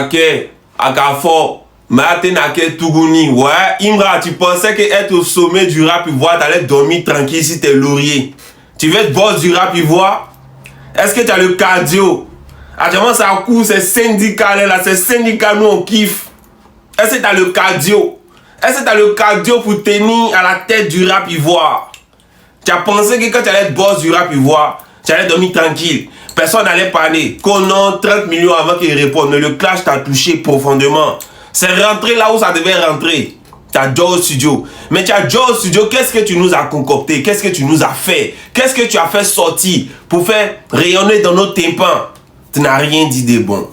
Ok, Akafo, Matenake Tougouni, ouais, Imra, tu pensais qu'être au sommet du rap ivoire, t'allais dormir tranquille si t'es laurier. Tu veux être boss du rap ivoire? Est-ce que tu as le cardio? Actuellement, ça court, ces syndicats là, ces syndicats, nous on kiffe. Est-ce que tu as le cardio? Est-ce que tu as le cardio pour tenir à la tête du rap ivoire? Tu as pensé que quand tu allais être boss du rap ivoire, tu allais dormir tranquille. Personne n'allait parler. Qu'on a 30 millions avant qu'il réponde. Mais le clash t'a touché profondément. C'est rentré là où ça devait rentrer. Tu as Joe Studio. Mais tu as Joe Studio, qu'est-ce que tu nous as concocté? Qu'est-ce que tu nous as fait? Qu'est-ce que tu as fait sortir pour faire rayonner dans nos tympans? Tu n'as rien dit de bon.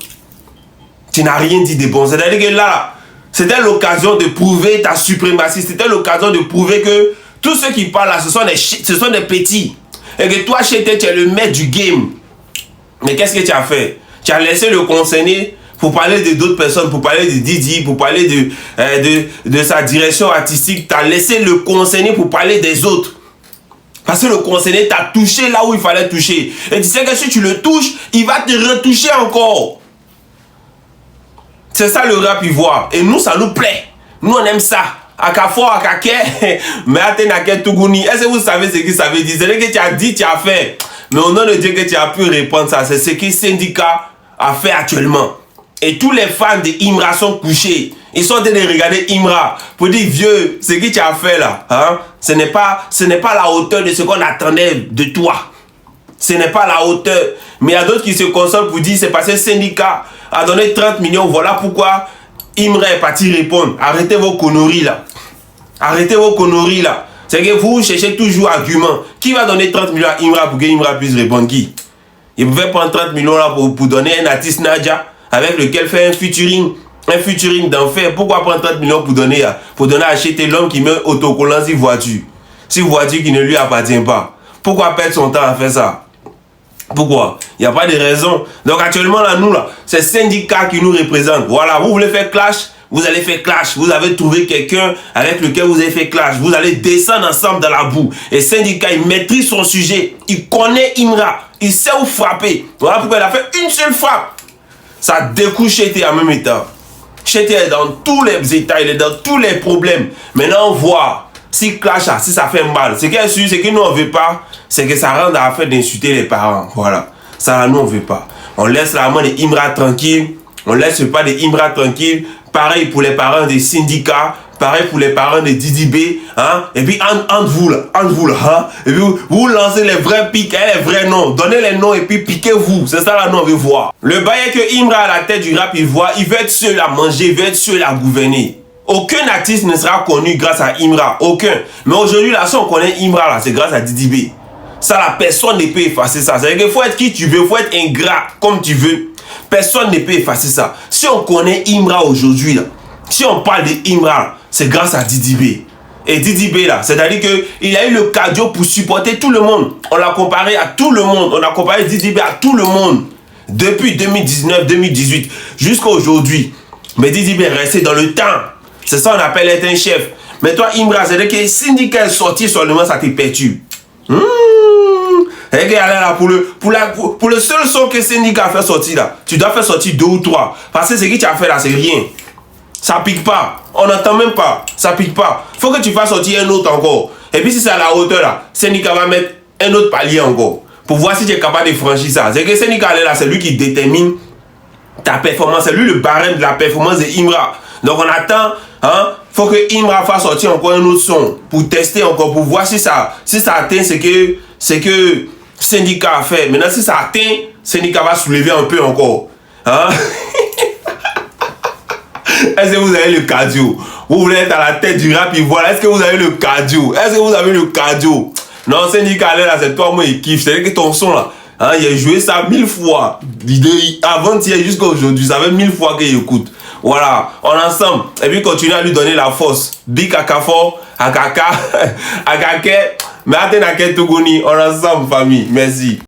Tu n'as rien dit de bon. C'est-à-dire que là, c'était l'occasion de prouver ta suprématie. C'était l'occasion de prouver que tous ceux qui parlent là, ce sont des petits. Et que toi, chez toi, tu es le maître du game. Mais qu'est-ce que tu as fait? Tu as laissé le concerné pour parler de d'autres personnes, pour parler de Didi, pour parler de sa direction artistique. Tu as laissé le concerné pour parler des autres. Parce que le concerné t'a touché là où il fallait toucher. Et tu sais que si tu le touches, il va te retoucher encore. C'est ça le rap ivoire. Et nous, ça nous plaît. Nous, on aime ça. Akafo, Akake, mais Atenake Tougouni. Est-ce que vous savez ce que ça veut dire? C'est ce que tu as dit, tu as fait. Mais au nom de Dieu que tu as pu répondre ça, c'est ce que Syndicat a fait actuellement. Et tous les fans de Imra sont couchés. Ils sont en train de regarder Imra pour dire, vieux, ce que tu as fait là, hein, ce n'est pas la hauteur de ce qu'on attendait de toi. Ce n'est pas la hauteur. Mais il y a d'autres qui se consolent pour dire, c'est parce que Syndicat a donné 30 millions, voilà pourquoi Imra est parti répondre. Arrêtez vos conneries là. Arrêtez vos conneries là. C'est que vous cherchez toujours argument. Qui va donner 30 millions à Imra pour que Imra puisse répondre? Qui? Il pouvait prendre 30 millions là pour donner un artiste Nadia avec lequel faire un featuring d'enfer. Pourquoi prendre 30 millions pour donner à acheter l'homme qui met autocollant sur voiture? Si voiture qui ne lui appartient pas. Pourquoi perdre son temps à faire ça? Pourquoi? Il n'y a pas de raison. Donc actuellement là, nous là, c'est Syndicat qui nous représente. Voilà, vous voulez faire clash? Vous allez faire clash. Vous avez trouvé quelqu'un avec lequel vous avez fait clash. Vous allez descendre ensemble dans la boue. Et Syndicat, il maîtrise son sujet. Il connaît Imra. Il sait où frapper. Voilà pourquoi il a fait une seule frappe. Ça découche Chété en même état. Chété est dans tous les états. Il est dans tous les problèmes. Maintenant, on voit si clash, si ça fait mal. Ce qui est sûr, c'est que nous, on ne veut pas. C'est que ça rend à faire d'insulter les parents. Voilà. Ça, nous, on ne veut pas. On laisse la main de Imra tranquille. On laisse pas de Imra tranquille. Pareil pour les parents des Syndicats, pareil pour les parents de Didi B, hein? Et puis entre vous là, hein? Et puis vous lancez les vrais pics, les vrais noms, donnez les noms et puis piquez-vous, c'est ça là nous on veut voir. Le bail est que Imra à la tête du rap ivoire, il veut être seul à manger, il veut être seul à gouverner. Aucun artiste ne sera connu grâce à Imra, aucun. Mais aujourd'hui là, si on connaît Imra là, c'est grâce à Didi B. Ça la personne ne peut effacer ça. C'est-à-dire qu'il faut être qui tu veux, il faut être ingrat comme tu veux. Personne ne peut effacer ça. Si on connaît Imra aujourd'hui, si on parle de Imra, c'est grâce à Didi B. Et Didi B là, c'est-à-dire qu'il a eu le cardio pour supporter tout le monde. On l'a comparé à tout le monde. On a comparé Didi B à tout le monde. Depuis 2019, 2018, jusqu'à aujourd'hui. Mais Didi B est resté dans le temps. C'est ça qu'on appelle être un chef. Mais toi, Imra, c'est-à-dire que Syndicat est sorti seulement, ça te perturbe. Et là, pour le seul son que Syndicat a fait sortir là, tu dois faire sortir 2 ou 3. Parce que ce que tu as fait là, c'est rien. Ça pique pas. On n'entend même pas. Ça pique pas. Faut que tu fasses sortir un autre encore. Et puis si c'est à la hauteur là, Syndicat va mettre un autre palier encore. Pour voir si tu es capable de franchir ça. C'est que Syndicat là, c'est lui qui détermine ta performance. C'est lui le barème de la performance de Imra. Donc on attend, hein. Faut que Imra fasse sortir encore un autre son. Pour tester encore, pour voir si ça atteint ce que Syndicat a fait. Maintenant, si ça atteint, Syndicat va soulever un peu encore. Hein? Est-ce que vous avez le cardio? Vous voulez être à la tête du rap ivoire? Est-ce que vous avez le cardio? Est-ce que vous avez le cardio? Non, Syndicat là, c'est toi, moi, il kiffe. C'est-à-dire que ton son là, hein, il a joué ça 1000 fois. Avant-hier jusqu'à aujourd'hui, ça fait 1000 fois qu'il écoute. Voilà, on est ensemble. Et puis continue à lui donner la force. Big Akafo, Akaka, Akake, mais Atenake Tougouni, on est ensemble, famille. Merci.